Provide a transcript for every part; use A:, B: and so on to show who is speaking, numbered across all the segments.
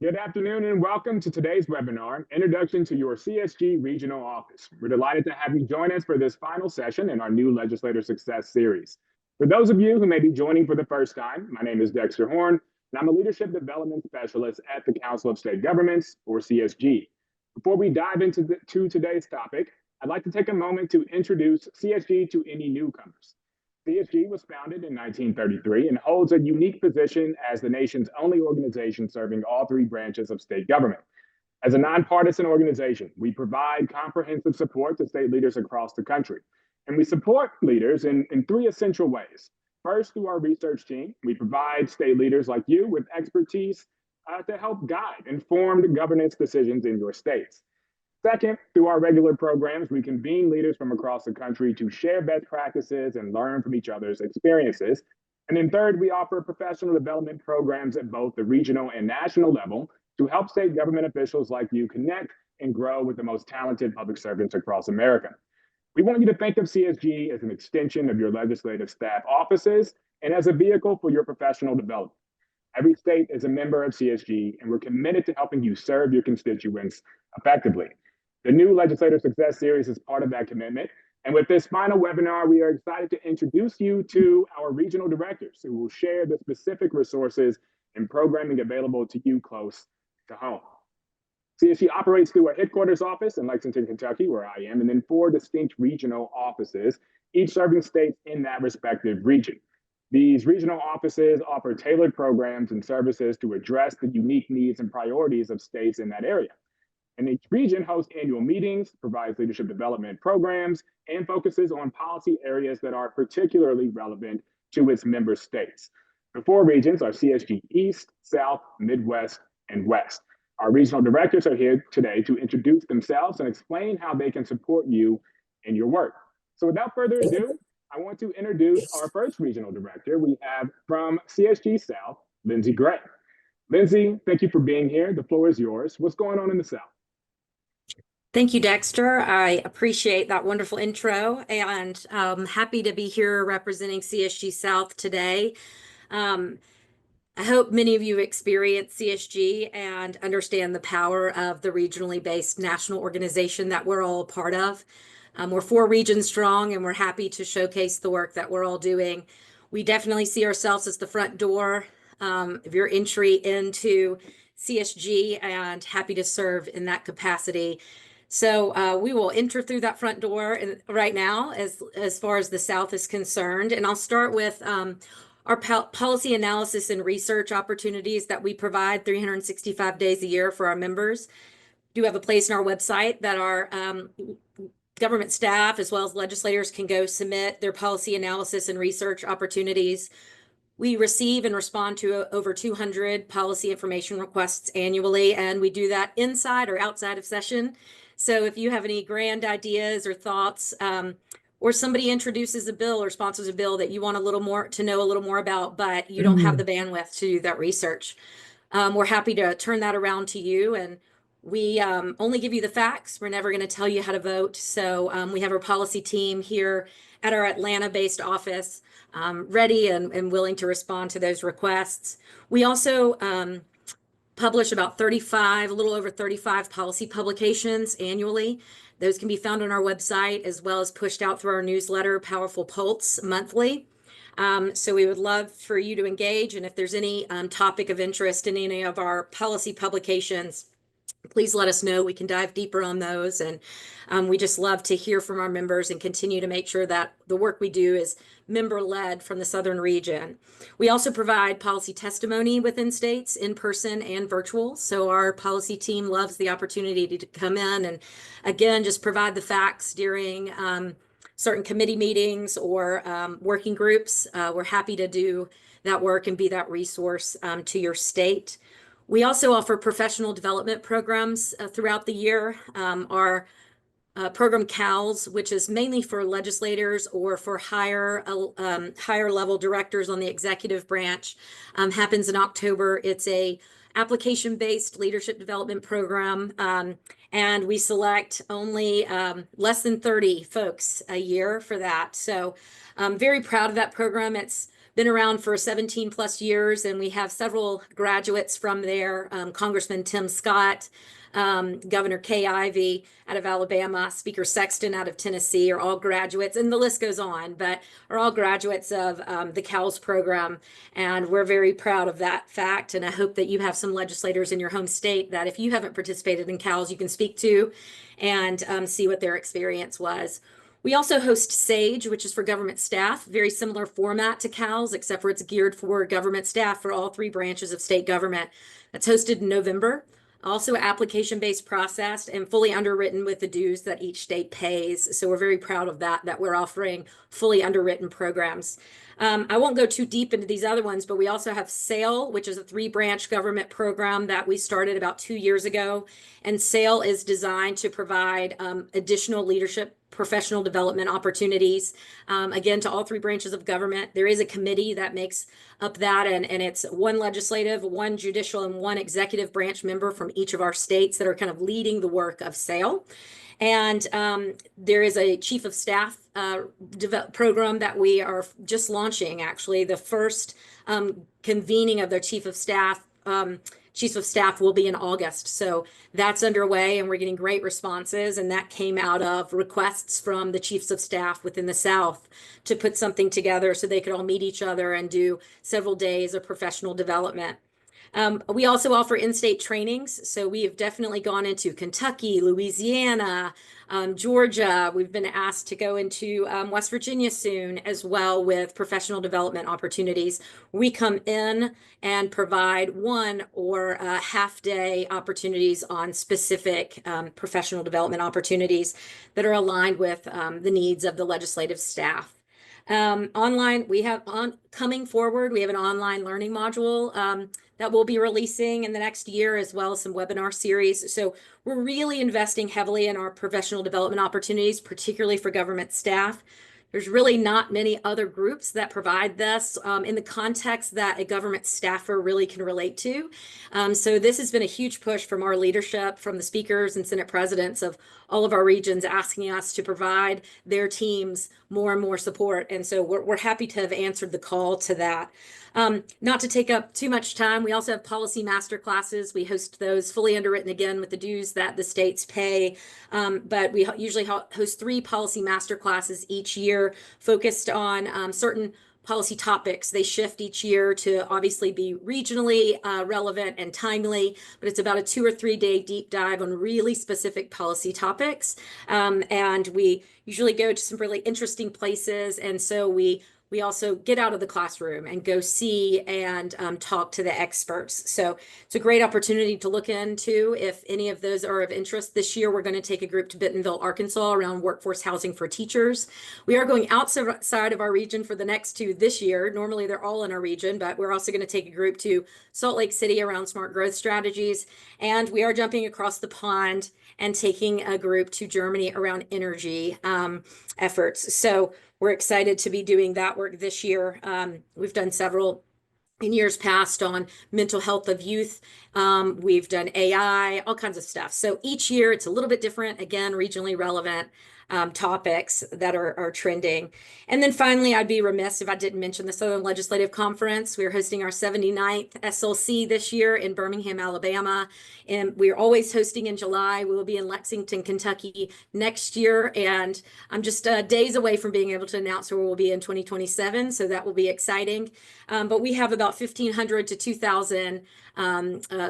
A: Good afternoon and welcome to today's webinar, Introduction to Your CSG Regional Office. We're delighted to have you join us for this final session in our new Legislator Success Series. For those of you who may be joining for the first time, my name is Dexter Horn, and I'm a Leadership Development Specialist at the Council of State Governments, or CSG. Before we dive into today's topic, I'd like to take a moment to introduce CSG to any newcomers. CSG was founded in 1933 and holds a unique position as the nation's only organization serving all three branches of state government. As a nonpartisan organization, we provide comprehensive support to state leaders across the country. And we support leaders in three essential ways. First, through our research team, we provide state leaders like you with expertise to help guide informed governance decisions in your states. Second, through our regular programs, we convene leaders from across the country to share best practices and learn from each other's experiences. And then third, we offer professional development programs at both the regional and national level to help state government officials like you connect and grow with the most talented public servants across America. We want you to think of CSG as an extension of your legislative staff offices and as a vehicle for your professional development. Every state is a member of CSG, and we're committed to helping you serve your constituents effectively. The new Legislator Success Series is part of that commitment. And with this final webinar, we are excited to introduce you to our regional directors who will share the specific resources and programming available to you close to home. CSG operates through a headquarters office in Lexington, Kentucky, where I am, and then 4 distinct regional offices, each serving states in that respective region. These regional offices offer tailored programs and services to address the unique needs and priorities of states in that area. And each region hosts annual meetings, provides leadership development programs, and focuses on policy areas that are particularly relevant to its member states. The 4 regions are CSG East, South, Midwest, and West. Our regional directors are here today to introduce themselves and explain how they can support you in your work. So without further ado, I want to introduce our first regional director. We have from CSG South, Lindsay Gray. Lindsay, thank you for being here. The floor is yours. What's going on in the South?
B: Thank you, Dexter. I appreciate that wonderful intro, and happy to be here representing CSG South today. I hope many of you experience CSG and understand the power of the regionally based national organization that we're all a part of. We're 4 regions strong, and we're happy to showcase the work that we're all doing. We definitely see ourselves as the front door of your entry into CSG, and happy to serve in that capacity. So we will enter through that front door right now as far as the South is concerned. And I'll start with our policy analysis and research opportunities that we provide 365 days a year for our members. We do have a place in our website that our government staff as well as legislators can go submit their policy analysis and research opportunities. We receive and respond to over 200 policy information requests annually, and we do that inside or outside of session. So if you have any grand ideas or thoughts, or somebody introduces a bill or sponsors a bill that you want to know a little more about, but you don't have the bandwidth to do that research, we're happy to turn that around to you. And we only give you the facts. We're never going to tell you how to vote. So we have our policy team here at our Atlanta-based office, ready and willing to respond to those requests. We also publish about a little over 35 policy publications annually. Those can be found on our website as well as pushed out through our newsletter, Powerful Pulse, monthly. So we would love for you to engage. And if there's any topic of interest in any of our policy publications, please let us know. We can dive deeper on those. And we just love to hear from our members and continue to make sure that the work we do is member-led from the Southern region. We also provide policy testimony within states, in person and virtual. So our policy team loves the opportunity to come in and, again, just provide the facts during certain committee meetings or working groups. We're happy to do that work and be that resource to your state. We also offer professional development programs throughout the year. Our program CALS, which is mainly for legislators or for higher level directors on the executive branch, happens in October. It's a application-based leadership development program, and we select only less than 30 folks a year for that. So I'm very proud of that program. It's been around for 17 plus years, and we have several graduates from there. Congressman Tim Scott, Governor Kay Ivey out of Alabama, Speaker Sexton out of Tennessee are all graduates, and the list goes on, but are all graduates of the CALS program. And we're very proud of that fact. And I hope that you have some legislators in your home state that if you haven't participated in CALS, you can speak to and see what their experience was. We also host SAGE, which is for government staff, very similar format to CALS, except for it's geared for government staff for all three branches of state government. That's hosted in November. Also application-based process and fully underwritten with the dues that each state pays. So we're very proud of that we're offering fully underwritten programs. I won't go too deep into these other ones, but we also have SAIL, which is a 3-branch government program that we started about 2 years ago. And SAIL is designed to provide additional leadership professional development opportunities, again, to all 3 branches of government. There is a committee that makes up that, and it's 1 legislative, 1 judicial, and 1 executive branch member from each of our states that are kind of leading the work of SAIL. And there is a chief of staff program that we are just launching, actually. The first convening of their chief of staff will be in August. So that's underway, and we're getting great responses. And that came out of requests from the chiefs of staff within the South to put something together so they could all meet each other and do several days of professional development. We also offer in-state trainings. So we have definitely gone into Kentucky, Louisiana, Georgia. We've been asked to go into West Virginia soon as well with professional development opportunities. We come in and provide 1 or half-day opportunities on specific professional development opportunities that are aligned with the needs of the legislative staff. Online, we have coming forward, we have an online learning module that we'll be releasing in the next year, as well as some webinar series. So we're really investing heavily in our professional development opportunities, particularly for government staff. There's really not many other groups that provide this in the context that a government staffer really can relate to. So this has been a huge push from our leadership, from the speakers and Senate presidents of all of our regions, asking us to provide their teams more and more support. And so we're happy to have answered the call to that. Not to take up too much time, we also have policy master classes. We host those fully underwritten, again, with the dues that the states pay. But we usually host 3 policy master classes each year focused on certain policy topics. They shift each year to obviously be regionally relevant and timely, but it's about a 2 or 3 day deep dive on really specific policy topics. And we usually go to some really interesting places. And so we also get out of the classroom and go see and talk to the experts. So it's a great opportunity to look into if any of those are of interest. This year, we're going to take a group to Bentonville, Arkansas around workforce housing for teachers. We are going outside of our region for the next 2 this year. Normally, they're all in our region, but we're also going to take a group to Salt Lake City around smart growth strategies. And we are jumping across the pond and taking a group to Germany around energy efforts. So we're excited to be doing that work this year. We've done several in years past on mental health of youth. We've done AI, all kinds of stuff. So each year it's a little bit different, again, regionally relevant topics that are trending. And then finally, I'd be remiss if I didn't mention the Southern Legislative Conference. We're hosting our 79th SLC this year in Birmingham, Alabama. And we're always hosting in July. We will be in Lexington, Kentucky next year. And I'm just days away from being able to announce where we'll be in 2027. So that will be exciting. But we have about 1,500 to 2,000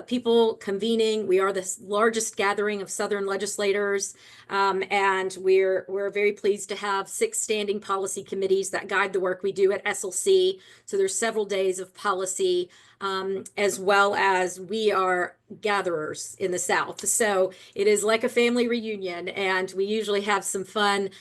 B: people convening. We are the largest gathering of Southern legislators. And we're very pleased to have 6 standing policy committees that guide the work we do at SLC. So there's several days of policy, as well as we are gatherers in the South. So it is like a family reunion, and we usually have some fun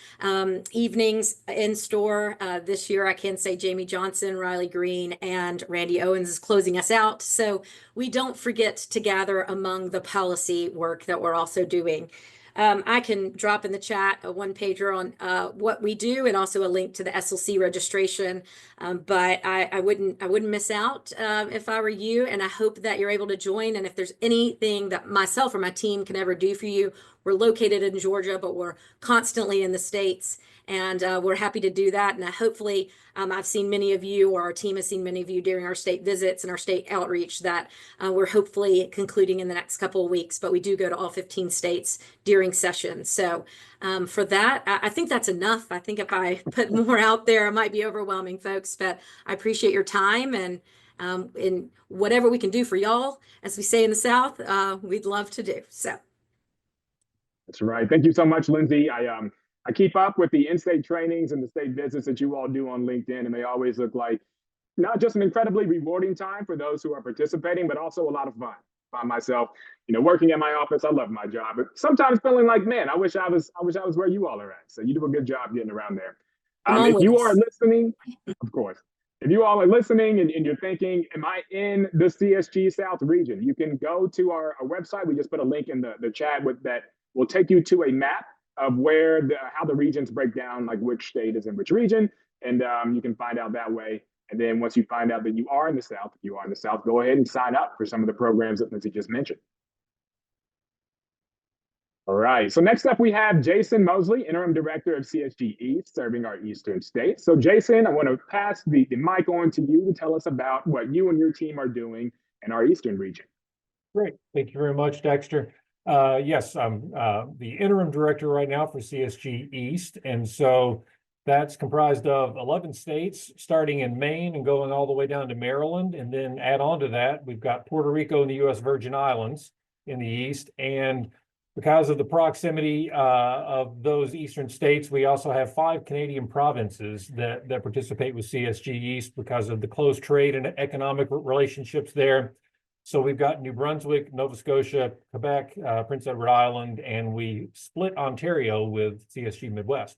B: evenings in store. This year, I can say Jamie Johnson, Riley Green, and Randy Owens is closing us out. So we don't forget to gather among the policy work that we're also doing. I can drop in the chat a 1-pager on what we do, and also a link to the SLC registration. But I wouldn't miss out if I were you, and I hope that you're able to join. And if there's anything that myself or my team can ever do for you, we're located in Georgia, but we're constantly in the States. And we're happy to do that. And hopefully I've seen many of you, or our team has seen many of you during our state visits and our state outreach, that we're hopefully concluding in the next couple of weeks. But we do go to all 15 states during sessions. So for that, I think that's enough. I think if I put more out there, it might be overwhelming, folks. But I appreciate your time, and in whatever we can do for y'all, as we say in the South, we'd love to do. So.
A: That's right. Thank you so much, Lindsay. I keep up with the in-state trainings and the state visits that you all do on LinkedIn, and they always look like not just an incredibly rewarding time for those who are participating, but also a lot of fun. I find myself, working at my office. I love my job, but sometimes feeling like, man, I wish I was where you all are at. So you do a good job getting around there. If you are listening, of course, if you all are listening and you're thinking, am I in the CSG South region? You can go to our website. We just put a link in the chat with that. Will take you to a map of where how the regions break down, like which state is in which region, and you can find out that way. And then once you find out that you are in the South, if you are in the South, go ahead and sign up for some of the programs that Lindsay just mentioned. All right, so next up we have Jason Mosley, Interim Director of CSG East, serving our Eastern states. So Jason, I want to pass the mic on to you to tell us about what you and your team are doing in our Eastern region.
C: Great, thank you very much, Dexter. Yes, I'm the interim director right now for CSG East, and so that's comprised of 11 states, starting in Maine and going all the way down to Maryland, and then add on to that, we've got Puerto Rico and the U.S. Virgin Islands in the east, and because of the proximity of those eastern states, we also have 5 Canadian provinces that participate with CSG East because of the close trade and economic relationships there. So we've got New Brunswick, Nova Scotia, Quebec, Prince Edward Island, and we split Ontario with CSG Midwest.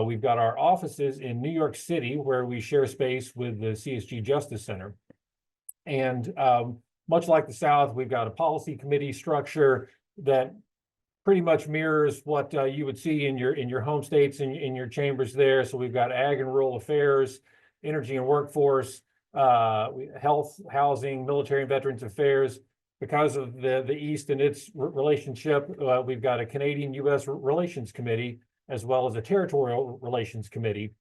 C: We've got our offices in New York City, where we share space with the CSG Justice Center. And much like the South, we've got a policy committee structure that pretty much mirrors what you would see in your home states and in your chambers there. So we've got Ag and Rural Affairs, Energy and Workforce, health, housing, military and veterans affairs. Because of the East and its relationship, we've got a Canadian-U.S. Relations Committee, as well as a Territorial Relations Committee.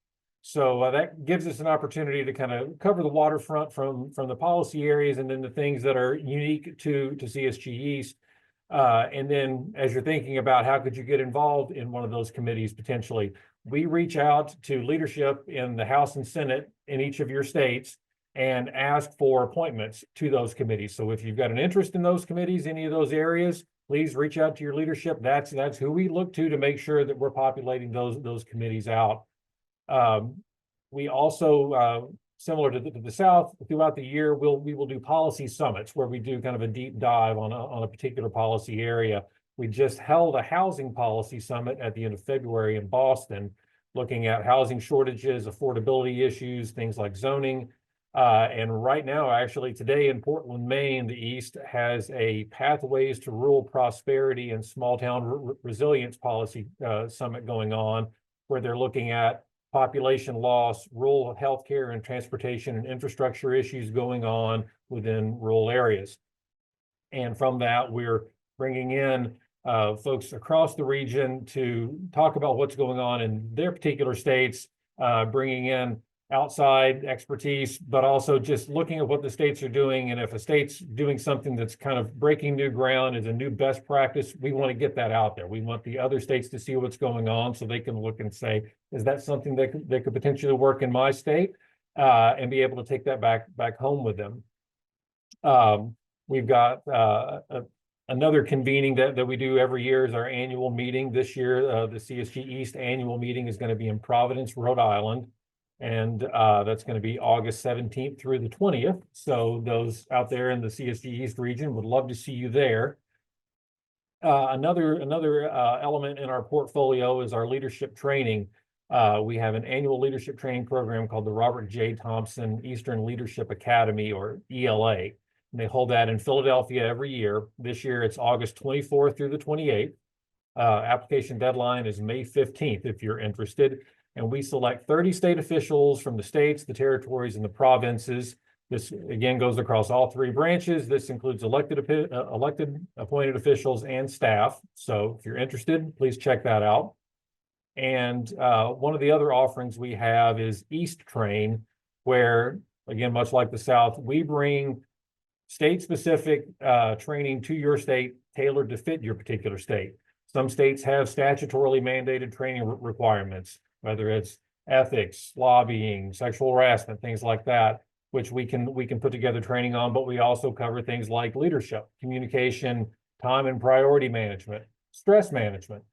C: So that gives us an opportunity to kind of cover the waterfront from the policy areas and then the things that are unique to CSG East. And then as you're thinking about how could you get involved in one of those committees potentially, we reach out to leadership in the House and Senate in each of your states and ask for appointments to those committees. So if you've got an interest in those committees, any of those areas, please reach out to your leadership. That's who we look to make sure that we're populating those committees out. We also, similar to the South, throughout the year, we will do policy summits where we do kind of a deep dive on a particular policy area. We just held a housing policy summit at the end of February in Boston, looking at housing shortages, affordability issues, things like zoning. And right now, actually today in Portland, Maine, the East has a Pathways to Rural Prosperity and Small Town Resilience Policy Summit going on, where they're looking at population loss, rural healthcare and transportation and infrastructure issues going on within rural areas. And from that, we're bringing in folks across the region to talk about what's going on in their particular states, bringing in outside expertise, but also just looking at what the states are doing. And if a state's doing something that's kind of breaking new ground, is a new best practice, we want to get that out there. We want the other states to see what's going on so they can look and say, is that something that could potentially work in my state? And be able to take that back home with them. We've got another convening that we do every year is our annual meeting. This year, the CSG East annual meeting is going to be in Providence, Rhode Island. And that's going to be August 17th through the 20th. So those out there in the CSG East region would love to see you there. Another element in our portfolio is our leadership training. We have an annual leadership training program called the Robert J. Thompson Eastern Leadership Academy, or ELA. And they hold that in Philadelphia every year. This year it's August 24th through the 28th. Application deadline is May 15th if you're interested. And we select 30 state officials from the states, the territories, and the provinces. This, again, goes across all 3 branches. This includes elected appointed officials and staff. So if you're interested, please check that out. And one of the other offerings we have is East Train, where, again, much like the South, we bring state-specific training to your state tailored to fit your particular state. Some states have statutorily mandated training requirements, whether it's ethics, lobbying, sexual harassment, things like that, which we can put together training on, but we also cover things like leadership, communication, time and priority management, stress management,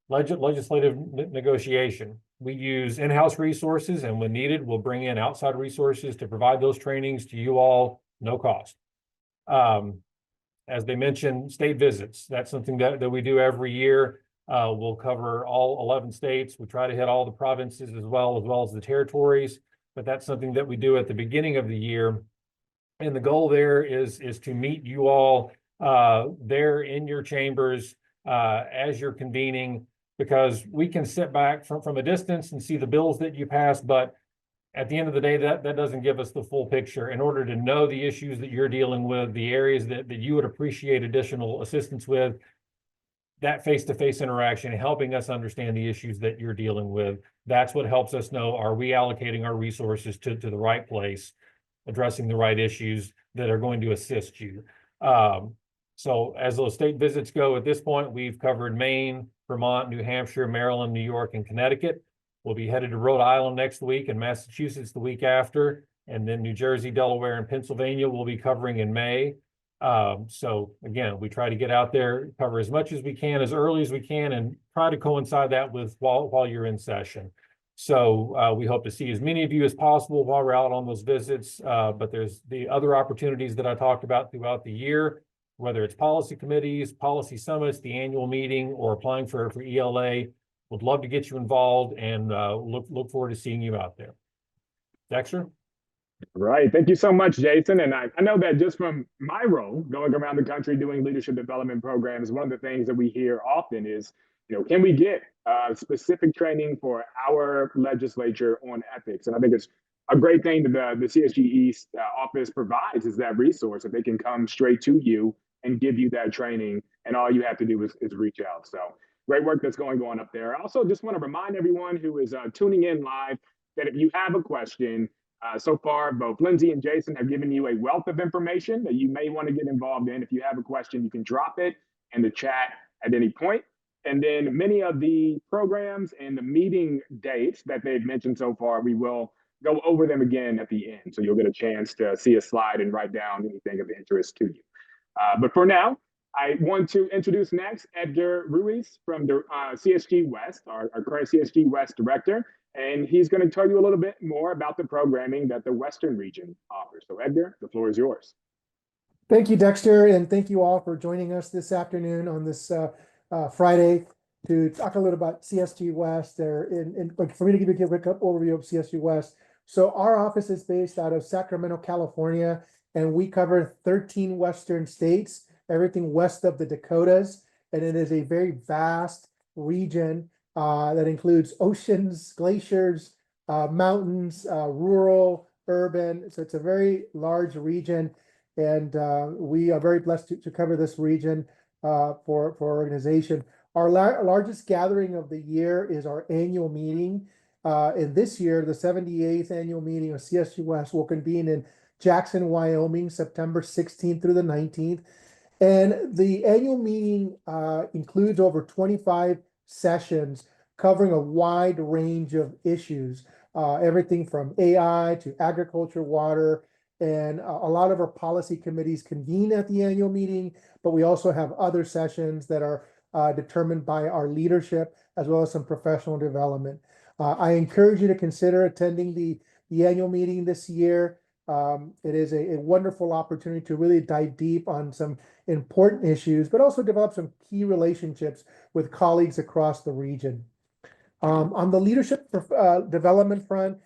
C: legislative negotiation. We use in-house resources, and when needed, we'll bring in outside resources to provide those trainings to you all, no cost. As they mentioned, state visits. That's something that we do every year. We'll cover all 11 states. We try to hit all the provinces as well as the territories, but that's something that we do at the beginning of the year. And the goal there is to meet you all there in your chambers as you're convening, because we can sit back from a distance and see the bills that you pass, but at the end of the day, that doesn't give us the full picture. In order to know the issues that you're dealing with, the areas that you would appreciate additional assistance with, that face-to-face interaction, helping us understand the issues that you're dealing with, that's what helps us know, are we allocating our resources to the right place, addressing the right issues that are going to assist you. So as those state visits go, at this point, we've covered Maine, Vermont, New Hampshire, Maryland, New York, and Connecticut. We'll be headed to Rhode Island next week and Massachusetts the week after, and then New Jersey, Delaware, and Pennsylvania we'll be covering in May. So again, we try to get out there, cover as much as we can, as early as we can, and try to coincide that with while you're in session. So we hope to see as many of you as possible while we're out on those visits. But there's the other opportunities that I talked about throughout the year, whether it's policy committees, policy summits, the annual meeting, or applying for ELA. Would love to get you involved, and look forward to seeing you out there. Dexter?
A: Right. Thank you so much, Jason. And I know that just from my role going around the country doing leadership development programs, one of the things that we hear often is, can we get specific training for our legislature on ethics? And I think it's a great thing that the CSG East office provides, is that resource that they can come straight to you and give you that training. And all you have to do is reach out. So great work that's going on up there. I also just want to remind everyone who is tuning in live that if you have a question, so far, both Lindsay and Jason have given you a wealth of information that you may want to get involved in. If you have a question, you can drop it in the chat at any point. And then many of the programs and the meeting dates that they've mentioned so far, we will go over them again at the end. So you'll get a chance to see a slide and write down anything of interest to you. But for now, I want to introduce next Edgar Ruiz from the CSG West, our current CSG West director. And he's going to tell you a little bit more about the programming that the Western region offers. So Edgar, the floor is yours.
D: Thank you, Dexter, and thank you all for joining us this afternoon on this Friday to talk a little about CSG West. For me to give you a quick overview of CSG West. So our office is based out of Sacramento, California, and we cover 13 Western states, everything west of the Dakotas, and it is a very vast region that includes oceans, glaciers, mountains, rural, urban. So it's a very large region, and we are very blessed to cover this region for our organization. Our largest gathering of the year is our annual meeting. And this year, the 78th annual meeting of CSG West will convene in Jackson, Wyoming, September 16th through the 19th. And the annual meeting includes over 25 sessions covering a wide range of issues, everything from AI to agriculture, water, and a lot of our policy committees convene at the annual meeting, but we also have other sessions that are determined by our leadership, as well as some professional development. I encourage you to consider attending the annual meeting this year. It is a wonderful opportunity to really dive deep on some important issues, but also develop some key relationships with colleagues across the region. On the leadership development front,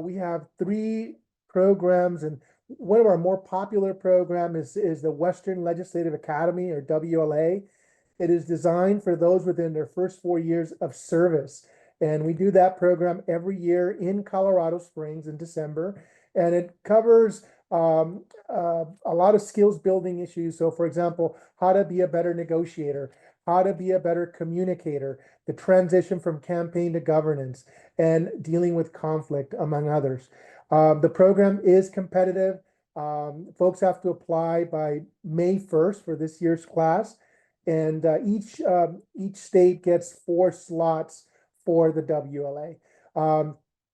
D: we have 3 programs, and one of our more popular programs is the Western Legislative Academy, or WLA. It is designed for those within their first 4 years of service. And we do that program every year in Colorado Springs in December. And it covers a lot of skills building issues. So for example, how to be a better negotiator, how to be a better communicator, the transition from campaign to governance, and dealing with conflict, among others. The program is competitive. Folks have to apply by May 1st for this year's class, and each state gets 4 slots for the WLA.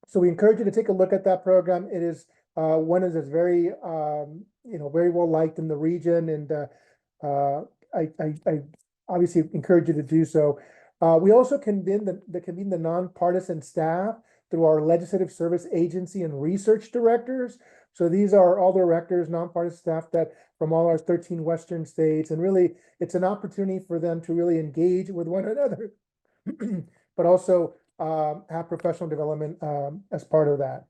D: So we encourage you to take a look at that program. It is one is very very well liked in the region, and I obviously encourage you to do so. We also convene the nonpartisan staff through our legislative service agency and research directors. So these are all directors, nonpartisan staff that from all our 13 Western states, and really it's an opportunity for them to really engage with one another, but also have professional development as part of that.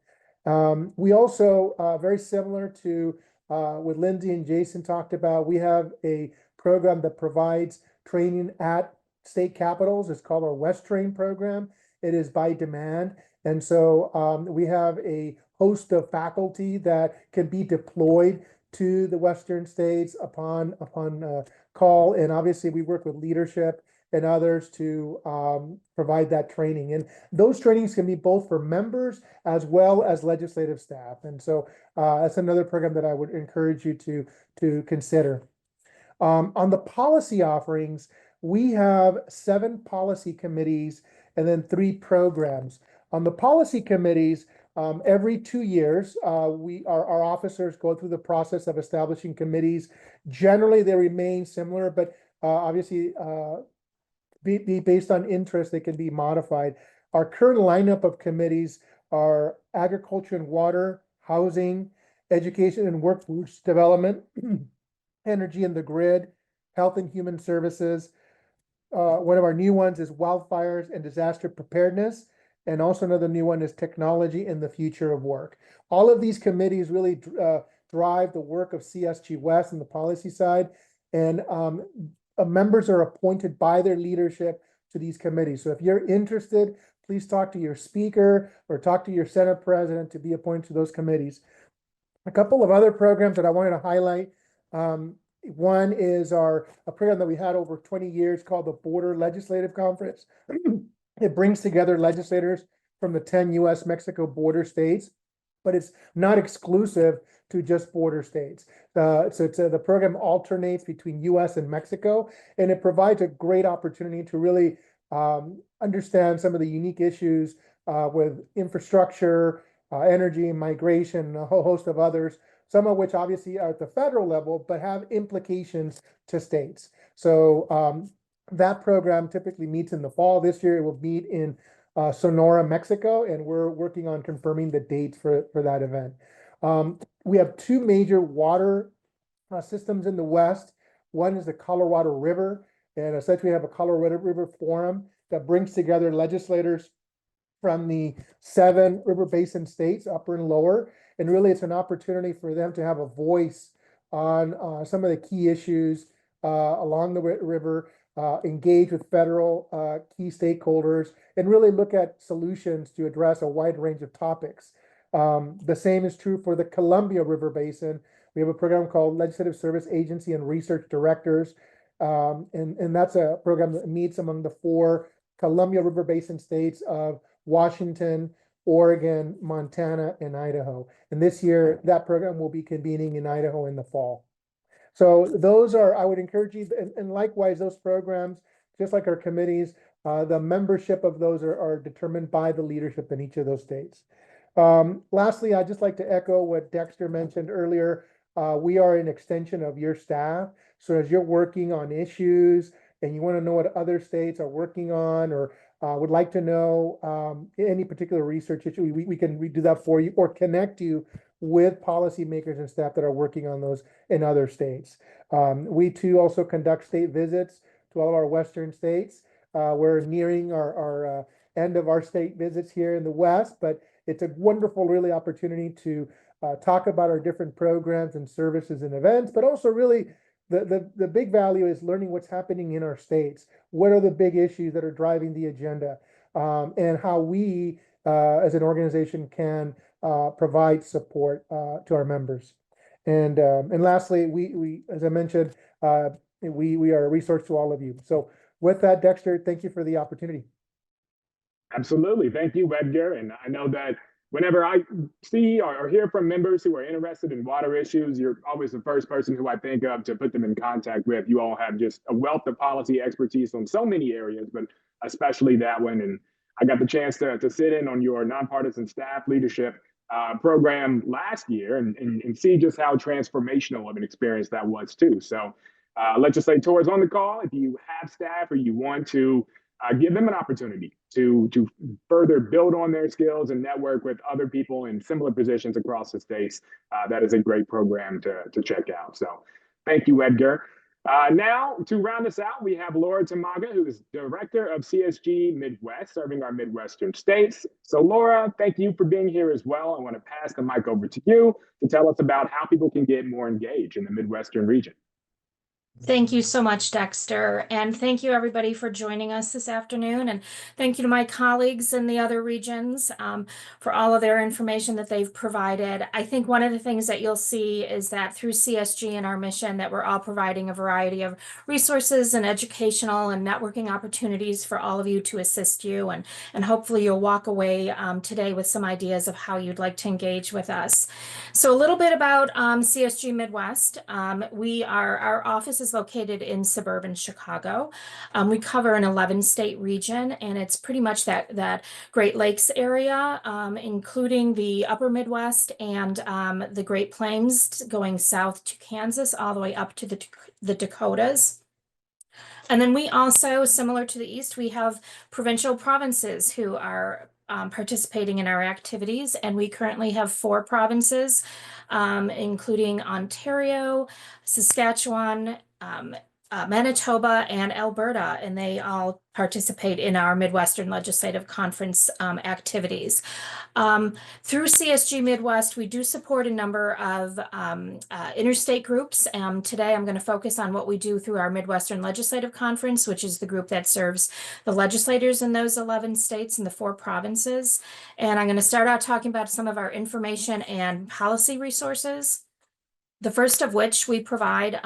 D: We also, very similar to what Lindsay and Jason talked about, we have a program that provides training at state capitals. It's called our West Train program. It is by demand. And so we have a host of faculty that can be deployed to the Western states upon call. And obviously we work with leadership and others to provide that training. And those trainings can be both for members as well as legislative staff. And so that's another program that I would encourage you to consider. On the policy offerings, we have 7 policy committees and then 3 programs. On the policy committees, every 2 years, our officers go through the process of establishing committees. Generally, they remain similar, but obviously, be based on interest, they can be modified. Our current lineup of committees are agriculture and water, housing, education and workforce development, energy and the grid, health and human services. One of our new ones is wildfires and disaster preparedness. And also another new one is technology and the future of work. All of these committees really drive the work of CSG West and the policy side. And members are appointed by their leadership to these committees. So if you're interested, please talk to your speaker or talk to your Senate president to be appointed to those committees. A couple of other programs that I wanted to highlight. One is a program that we had over 20 years called the Border Legislative Conference. It brings together legislators from the 10 U.S.-Mexico border states, but it's not exclusive to just border states. The program alternates between U.S. and Mexico, and it provides a great opportunity to really understand some of the unique issues with infrastructure, energy, migration, and a whole host of others, some of which obviously are at the federal level, but have implications to states. So that program typically meets in the fall. This year it will meet in Sonora, Mexico, and we're working on confirming the dates for that event. We have 2 major water systems in the West. One is the Colorado River, and essentially we have a Colorado River Forum that brings together legislators from the 7 river basin states, upper and lower. And really it's an opportunity for them to have a voice on some of the key issues along the river, engage with federal key stakeholders, and really look at solutions to address a wide range of topics. The same is true for the Columbia River Basin. We have a program called Legislative Service Agency and Research Directors. And that's a program that meets among the 4 Columbia River Basin states of Washington, Oregon, Montana, and Idaho. And this year, that program will be convening in Idaho in the fall. So those are, I would encourage you, and likewise, those programs, just like our committees, the membership of those are determined by the leadership in each of those states. Lastly, I'd just like to echo what Dexter mentioned earlier. We are an extension of your staff. So as you're working on issues and you want to know what other states are working on or would like to know any particular research issue, we can do that for you or connect you with policymakers and staff that are working on those in other states. We too also conduct state visits to all of our Western states. We're nearing our end of our state visits here in the West, but it's a wonderful, really opportunity to talk about our different programs and services and events, but also really the big value is learning what's happening in our states. What are the big issues that are driving the agenda, and how we as an organization can provide support to our members. And lastly, we as I mentioned, we are a resource to all of you. So with that, Dexter, thank you for the opportunity.
A: Absolutely. Thank you, Edgar. And I know that whenever I see or hear from members who are interested in water issues, you're always the first person who I think of to put them in contact with. You all have just a wealth of policy expertise on so many areas, but especially that one. And I got the chance to sit in on your nonpartisan staff leadership program last year and see just how transformational of an experience that was too. So legislators on the call, if you have staff or you want to give them an opportunity to further build on their skills and network with other people in similar positions across the states. That is a great program to check out. So thank you, Edgar. Now, to round us out, we have Laura Tamaga, who is Director of CSG Midwest, serving our Midwestern states. So Laura, thank you for being here as well. I want to pass the mic over to you to tell us about how people can get more engaged in the Midwestern region.
E: Thank you so much, Dexter. And thank you, everybody, for joining us this afternoon. And thank you to my colleagues in the other regions for all of their information that they've provided. I think one of the things that you'll see is that through CSG and our mission that we're all providing a variety of resources and educational and networking opportunities for all of you to assist you. And hopefully you'll walk away today with some ideas of how you'd like to engage with us. So a little bit about CSG Midwest. Our office is located in suburban Chicago. We cover an 11-state region, and it's pretty much that Great Lakes area, including the upper Midwest and the Great Plains going south to Kansas, all the way up to the Dakotas. And then we also, similar to the East, we have provincial provinces who are participating in our activities, and we currently have 4 provinces, including Ontario, Saskatchewan, Manitoba, and Alberta, and they all participate in our Midwestern Legislative Conference activities. Through CSG Midwest, we do support a number of interstate groups. Today, I'm going to focus on what we do through our Midwestern Legislative Conference, which is the group that serves the legislators in those 11 states and the 4 provinces. And I'm going to start out talking about some of our information and policy resources. The first of which we provide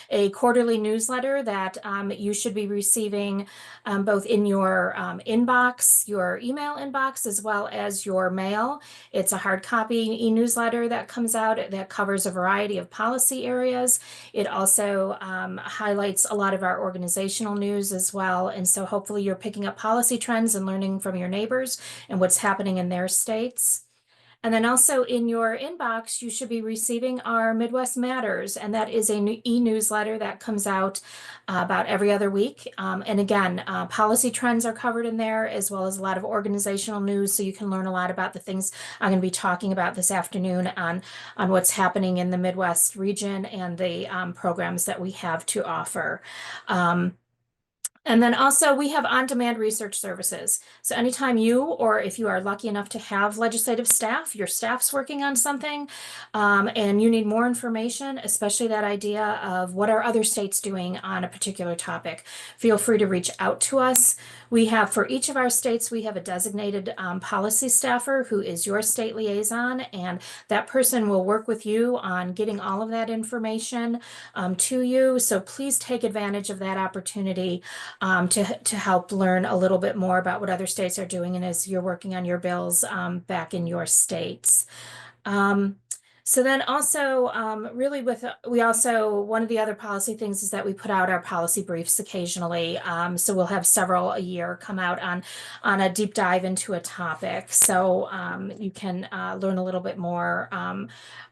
E: a quarterly newsletter that you should be receiving both in your inbox, your email inbox, as well as your mail. It's a hard copy e-newsletter that comes out that covers a variety of policy areas. It also highlights a lot of our organizational news as well. And so hopefully you're picking up policy trends and learning from your neighbors and what's happening in their states. And then also in your inbox, you should be receiving our Midwest Matters, and that is an e-newsletter that comes out about every other week. And again, policy trends are covered in there, as well as a lot of organizational news, so you can learn a lot about the things I'm going to be talking about this afternoon on what's happening in the Midwest region and the programs that we have to offer. And then also we have on-demand research services. So anytime you, or if you are lucky enough to have legislative staff, your staff's working on something, and you need more information, especially that idea of what are other states doing on a particular topic, feel free to reach out to us. We have, for each of our states, we have a designated policy staffer who is your state liaison, and that person will work with you on getting all of that information to you. So please take advantage of that opportunity to help learn a little bit more about what other states are doing and as you're working on your bills back in your states. So then also one of the other policy things is that we put out our policy briefs occasionally. So we'll have several a year come out on a deep dive into a topic. So you can learn a little bit more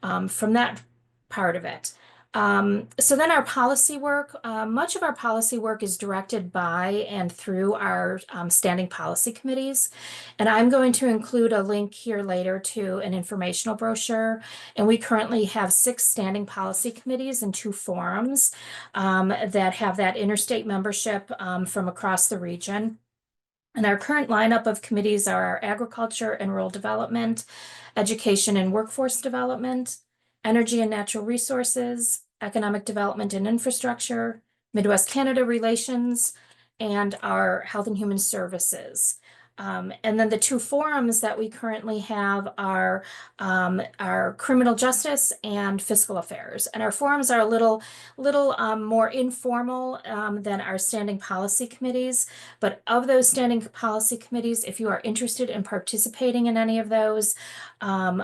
E: from that part of it. So then our policy work, much of our policy work is directed by and through our standing policy committees. And I'm going to include a link here later to an informational brochure. And we currently have 6 standing policy committees and 2 forums that have that interstate membership from across the region. And our current lineup of committees are agriculture and rural development, education and workforce development, energy and natural resources, economic development and infrastructure, Midwest Canada relations, and our health and human services. And then the two forums that we currently have are criminal justice and fiscal affairs. And our forums are a little more informal than our standing policy committees. But of those standing policy committees, if you are interested in participating in any of those,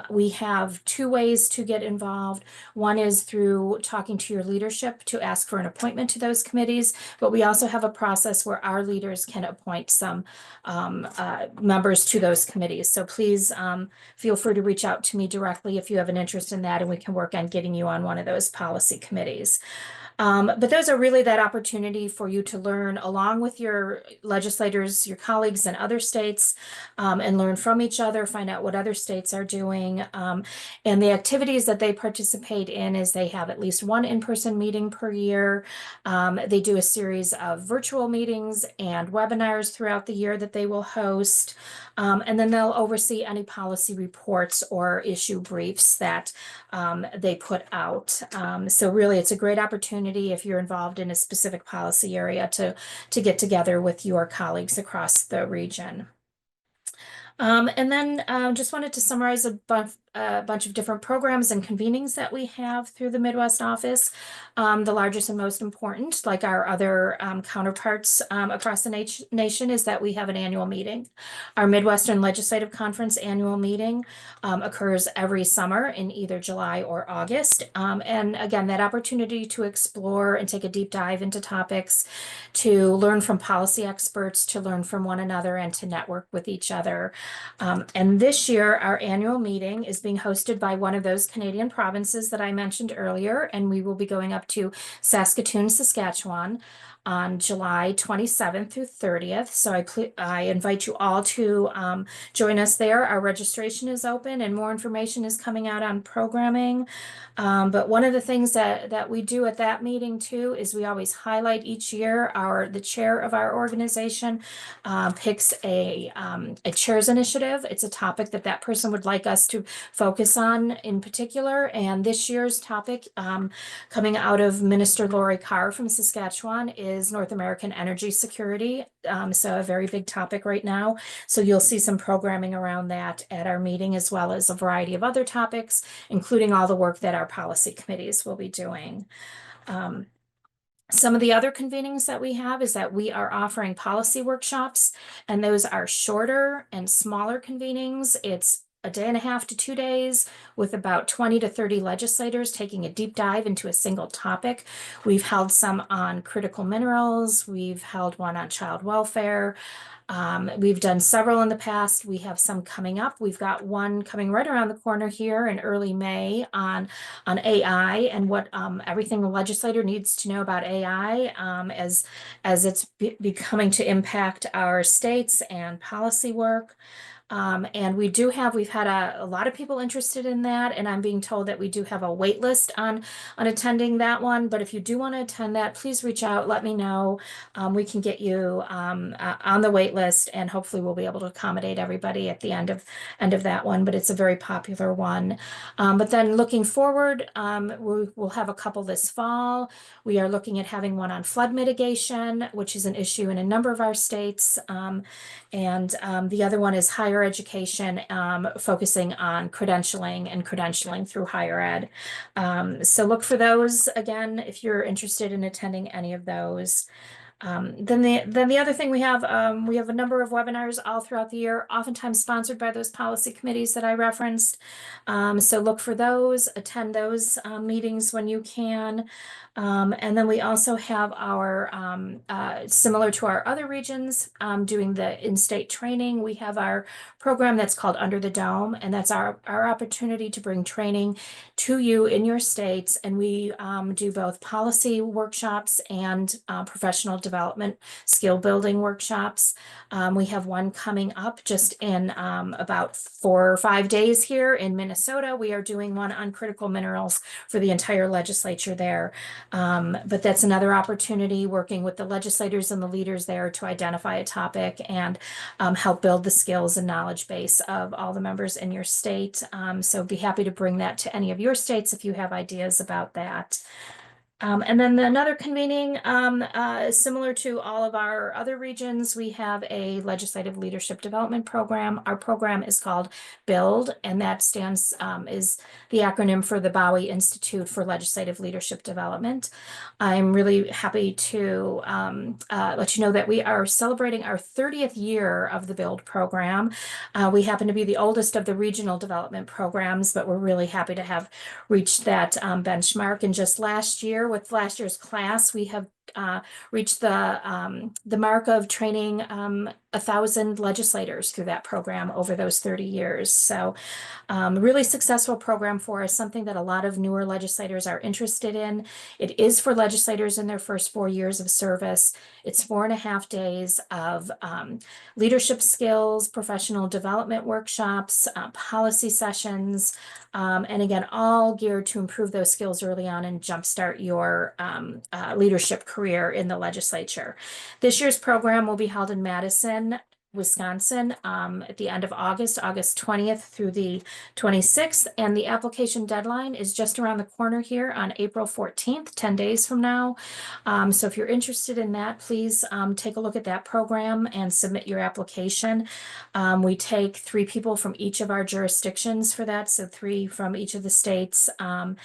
E: we have two ways to get involved. One is through talking to your leadership to ask for an appointment to those committees, but we also have a process where our leaders can appoint some members to those committees. So please feel free to reach out to me directly if you have an interest in that, and we can work on getting you on one of those policy committees. But those are really that opportunity for you to learn along with your legislators, your colleagues in other states, and learn from each other, find out what other states are doing. And the activities that they participate in is they have at least one in-person meeting per year. They do a series of virtual meetings and webinars throughout the year that they will host. And then they'll oversee any policy reports or issue briefs that they put out. So really, it's a great opportunity if you're involved in a specific policy area to get together with your colleagues across the region. And then just wanted to summarize a bunch of different programs and convenings that we have through the Midwest office. The largest and most important, like our other counterparts across the nation, is that we have an annual meeting. Our Midwestern Legislative Conference annual meeting occurs every summer in either July or August. And again, that opportunity to explore and take a deep dive into topics, to learn from policy experts, to learn from one another, and to network with each other. And this year, our annual meeting is being hosted by one of those Canadian provinces that I mentioned earlier, and we will be going up to Saskatoon, Saskatchewan on July 27th through 30th. So I invite you all to join us there. Our registration is open and more information is coming out on programming. But one of the things that we do at that meeting too is we always highlight each year the chair of our organization picks a chair's initiative. It's a topic that person would like us to focus on in particular. And this year's topic coming out of Minister Lori Carr from Saskatchewan is North American energy security. So a very big topic right now. So you'll see some programming around that at our meeting, as well as a variety of other topics, including all the work that our policy committees will be doing. Some of the other convenings that we have is that we are offering policy workshops, and those are shorter and smaller convenings. It's a day and a half to 2 days with about 20 to 30 legislators taking a deep dive into a single topic. We've held some on critical minerals. We've held one on child welfare. We've done several in the past. We have some coming up. We've got one coming right around the corner here in early May on AI and what everything the legislator needs to know about AI as it's becoming to impact our states and policy work. And we've had a lot of people interested in that, and I'm being told that we do have a wait list on attending that one. But if you do want to attend that, please reach out, let me know. We can get you on the wait list, and hopefully we'll be able to accommodate everybody at the end of that one. But it's a very popular one. But then looking forward, we'll have a couple this fall. We are looking at having one on flood mitigation, which is an issue in a number of our states. And the other one is higher education, focusing on credentialing through higher ed. So look for those again if you're interested in attending any of those. Then the other thing we have a number of webinars all throughout the year, oftentimes sponsored by those policy committees that I referenced. So look for those, attend those meetings when you can. And then we also have our, similar to our other regions, doing the in-state training. We have our program that's called Under the Dome, and that's our opportunity to bring training to you in your states. And we do both policy workshops and professional development, skill building workshops. We have one coming up just in about 4 or 5 days here in Minnesota. We are doing one on critical minerals for the entire legislature there. But that's another opportunity, working with the legislators and the leaders there to identify a topic and help build the skills and knowledge base of all the members in your state. So be happy to bring that to any of your states if you have ideas about that. And then another convening, similar to all of our other regions, we have a legislative leadership development program. Our program is called BUILD, and that stands is the acronym for the Bowie Institute for Legislative Leadership Development. I'm really happy to let you know that we are celebrating our 30th year of the BUILD program. We happen to be the oldest of the regional development programs, but we're really happy to have reached that benchmark. And just last year, with last year's class, we have reached the mark of training 1,000 legislators through that program over those 30 years. So really successful program for us, something that a lot of newer legislators are interested in. It is for legislators in their first 4 years of service. It's 4.5 days of leadership skills, professional development workshops, policy sessions, and again, all geared to improve those skills early on and jumpstart your leadership career in the legislature. This year's program will be held in Madison, Wisconsin, at the end of August 20th through the 26th. And the application deadline is just around the corner here on April 14th, 10 days from now. So if you're interested in that, please take a look at that program and submit your application. We take 3 people from each of our jurisdictions for that, so 3 from each of the states. And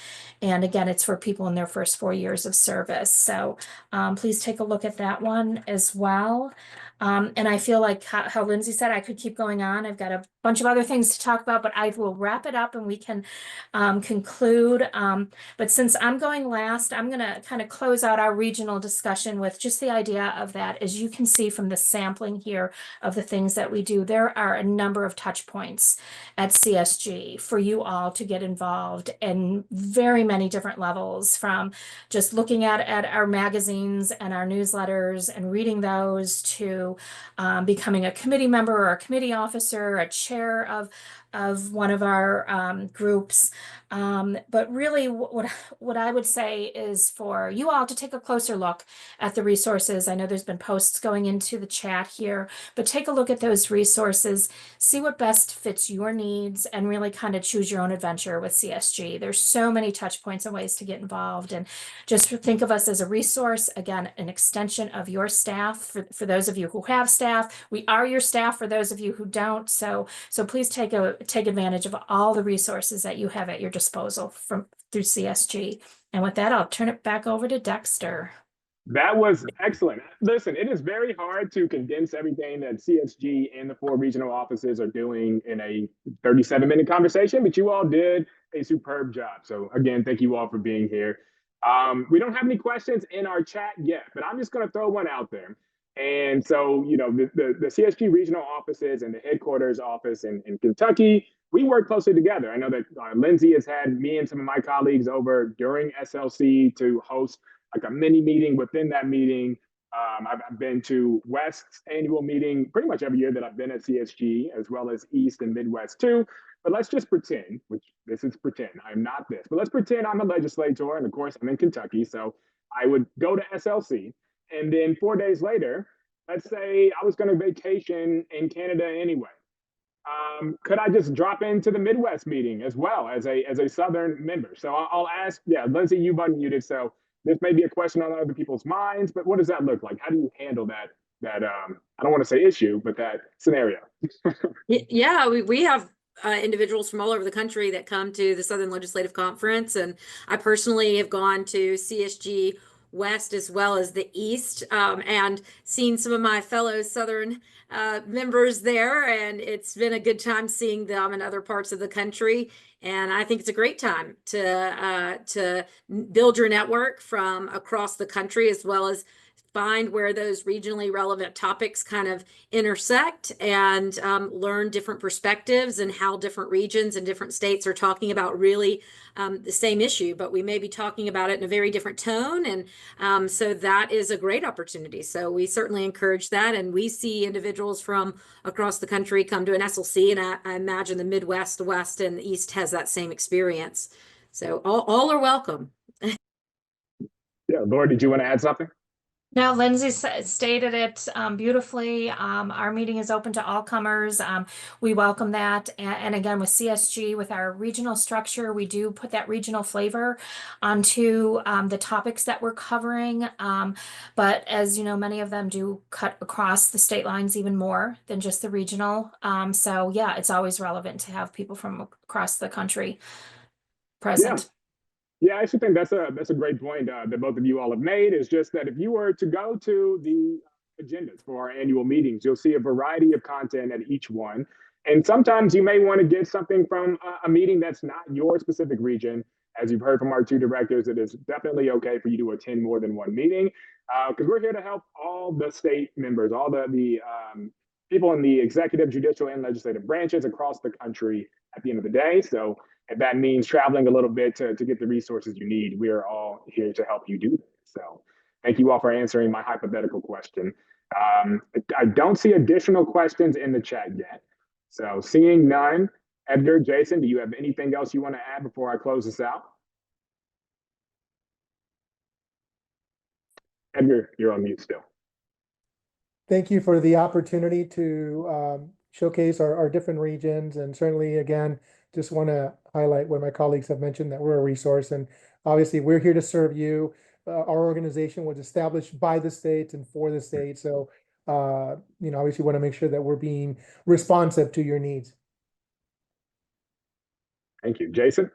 E: again, it's for people in their first 4 years of service. So please take a look at that one as well. And I feel like how Lindsay said, I could keep going on. I've got a bunch of other things to talk about, but I will wrap it up and we can conclude. But since I'm going last, I'm going to kind of close out our regional discussion with just the idea of that. As you can see from the sampling here of the things that we do, there are a number of touch points at CSG for you all to get involved in very many different levels, from just looking at our magazines and our newsletters and reading those, to becoming a committee member or a committee officer, a chair of one of our groups. But really what I would say is for you all to take a closer look at the resources. I know there's been posts going into the chat here, but take a look at those resources, see what best fits your needs, and really kind of choose your own adventure with CSG. There's so many touch points and ways to get involved, and just think of us as a resource, again, an extension of your staff. For those of you who have staff, we are your staff for those of you who don't. So please take advantage of all the resources that you have at your disposal through CSG. And with that, I'll turn it back over to Dexter.
A: That was excellent. Listen, it is very hard to condense everything that CSG and the 4 regional offices are doing in a 37-minute conversation, but you all did a superb job. So again, thank you all for being here. We don't have any questions in our chat yet, but I'm just going to throw one out there. And so, you know, the CSG regional offices and the headquarters office in Kentucky, we work closely together. I know that Lindsay has had me and some of my colleagues over during SLC to host like a mini meeting within that meeting. I've been to West's annual meeting pretty much every year that I've been at CSG, as well as East and Midwest too. But let's just pretend, which this is pretend, I'm not this, but let's pretend I'm a legislator, and of course I'm in Kentucky. So I would go to SLC, and then 4 days later, let's say I was going to vacation in Canada anyway. Could I just drop into the Midwest meeting as well as a Southern member? So I'll ask, yeah, Lindsay, you've unmuted, so this may be a question on other people's minds, but what does that look like? How do you handle that I don't want to say issue, but that scenario?
B: Yeah, we have individuals from all over the country that come to the Southern Legislative Conference, and I personally have gone to CSG West as well as the East, and seen some of my fellow Southern members there, and it's been a good time seeing them in other parts of the country. And I think it's a great time to build your network from across the country, as well as find where those regionally relevant topics kind of intersect, and learn different perspectives and how different regions and different states are talking about really the same issue, but we may be talking about it in a very different tone. And so that is a great opportunity. So we certainly encourage that. And we see individuals from across the country come to an SLC, and I imagine the Midwest, the West, and the East has that same experience. So all are welcome.
A: Yeah, Laura, did you want to add something?
E: Now, Lindsay stated it beautifully. Our meeting is open to all comers. We welcome that. And again, with CSG, with our regional structure, we do put that regional flavor onto the topics that we're covering. But as you know, many of them do cut across the state lines even more than just the regional. So yeah, it's always relevant to have people from across the country present.
A: Yeah, I actually think that's a great point that both of you all have made. Is just that if you were to go to the agendas for our annual meetings, you'll see a variety of content at each one. And sometimes you may want to get something from a meeting that's not your specific region. As you've heard from our two directors, it is definitely okay for you to attend more than one meeting because we're here to help all the state members, all the people in the executive, judicial, and legislative branches across the country at the end of the day. So if that means traveling a little bit to get the resources you need, we are all here to help you do that. So thank you all for answering my hypothetical question. I don't see additional questions in the chat yet. So seeing none, Edgar, Jason, do you have anything else you want to add before I close this out? Edgar, you're on mute still.
D: Thank you for the opportunity to showcase our different regions, and certainly, again, just want to highlight what my colleagues have mentioned, that we're a resource, and obviously we're here to serve you. Our organization was established by the state and for the state, so obviously want to make sure that we're being responsive to your needs.
A: Thank you, Jason.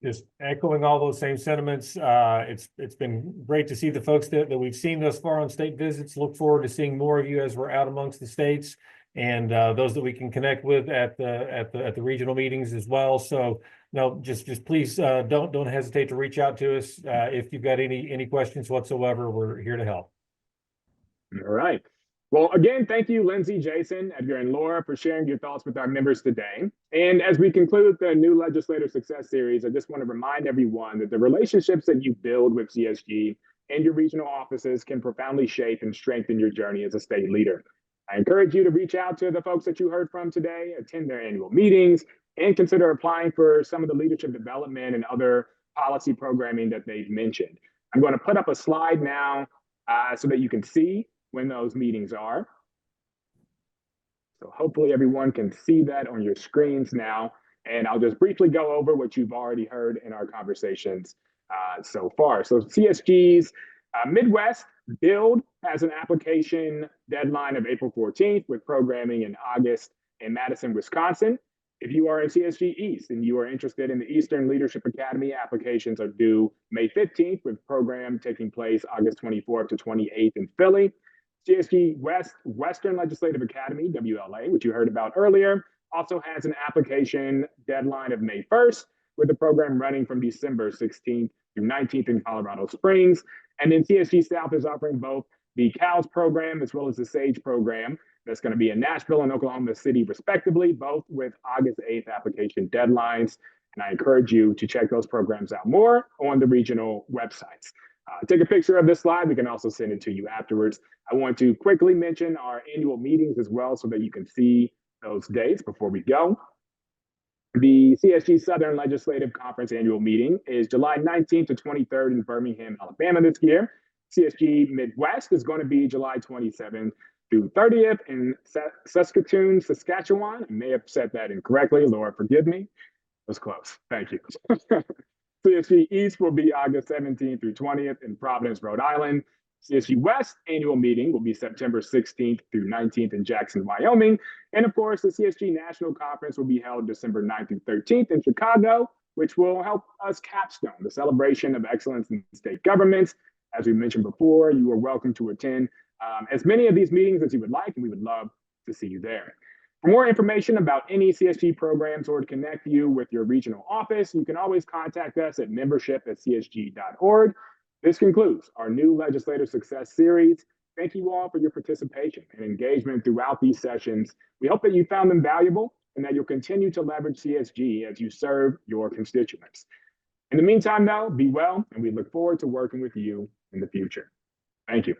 C: Just echoing all those same sentiments. It's been great to see the folks that we've seen thus far on state visits. Look forward to seeing more of you as we're out amongst the states, and those that we can connect with at the regional meetings as well. So no, just please don't hesitate to reach out to us if you've got any questions whatsoever. We're here to help.
A: All right. Well, again, thank you, Lindsay, Jason, Edgar, and Laura for sharing your thoughts with our members today. And as we conclude the new Legislator Success Series, I just want to remind everyone that the relationships that you build with CSG and your regional offices can profoundly shape and strengthen your journey as a state leader. I encourage you to reach out to the folks that you heard from today, attend their annual meetings, and consider applying for some of the leadership development and other policy programming that they've mentioned. I'm going to put up a slide now so that you can see when those meetings are. So hopefully everyone can see that on your screens now. And I'll just briefly go over what you've already heard in our conversations so far. So CSG's Midwest Build has an application deadline of April 14th with programming in August in Madison, Wisconsin. If you are in CSG East and you are interested in the Eastern Leadership Academy, applications are due May 15th with program taking place August 24th to 28th in Philly. CSG West, Western Legislative Academy, WLA, which you heard about earlier, also has an application deadline of May 1st, with the program running from December 16th through 19th in Colorado Springs. And then CSG South is offering both the CALS program as well as the SAGE program. That's going to be in Nashville and Oklahoma City, respectively, both with August 8th application deadlines. And I encourage you to check those programs out more on the regional websites. Take a picture of this slide. We can also send it to you afterwards. I want to quickly mention our annual meetings as well so that you can see those dates before we go. The CSG Southern Legislative Conference annual meeting is July 19th to 23rd in Birmingham, Alabama this year. CSG Midwest is going to be July 27th through 30th in Saskatoon, Saskatchewan. I may have said that incorrectly. Laura, forgive me. It was close. Thank you. CSG East will be August 17th through 20th in Providence, Rhode Island. CSG West annual meeting will be September 16th through 19th in Jackson, Wyoming. And of course, the CSG National Conference will be held December 9th through 13th in Chicago, which will help us capstone the celebration of excellence in state governments. As we mentioned before, you are welcome to attend as many of these meetings as you would like, and we would love to see you there. For more information about any CSG programs or to connect you with your regional office, you can always contact us at membership@csg.org. This concludes our new Legislator Success Series. Thank you all for your participation and engagement throughout these sessions. We hope that you found them valuable and that you'll continue to leverage CSG as you serve your constituents. In the meantime, though, be well, and we look forward to working with you in the future. Thank you.